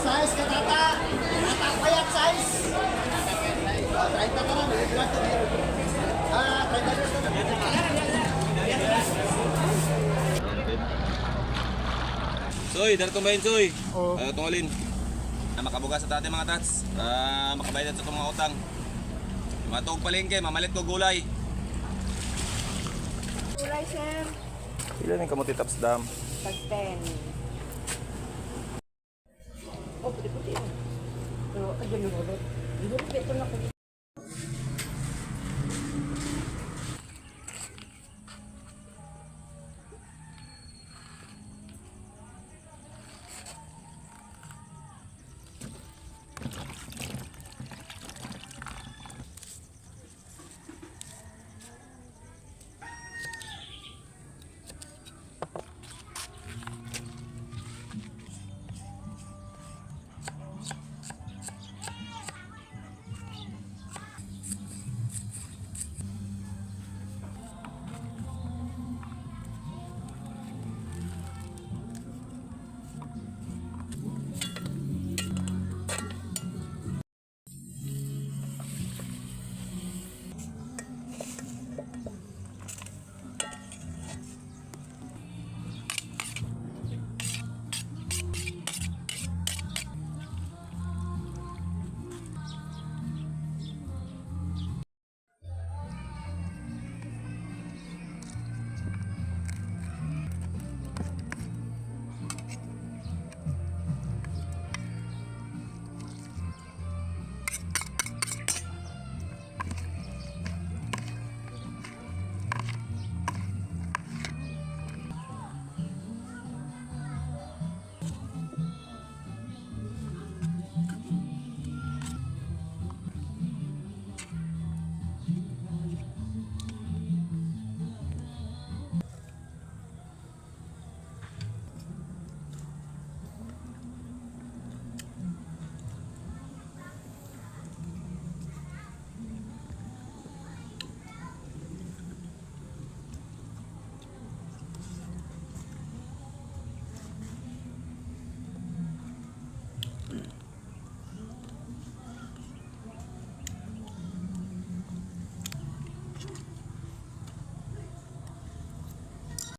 Size ka tata. Tata payat size. 30 ka na. Ah, 30 Soy, dara tumbayin soy. Oo. Tungolin. Makabuga sa tate mga tats. Makabayad sa itong mga utang. Matog palengke, mamalit ko gulay. Gulay, sir. Ilan yung kamuti taps dam? Tag 10. Oh, puti-puti. Pero, kadyan yung ulit. Hindi ko ito na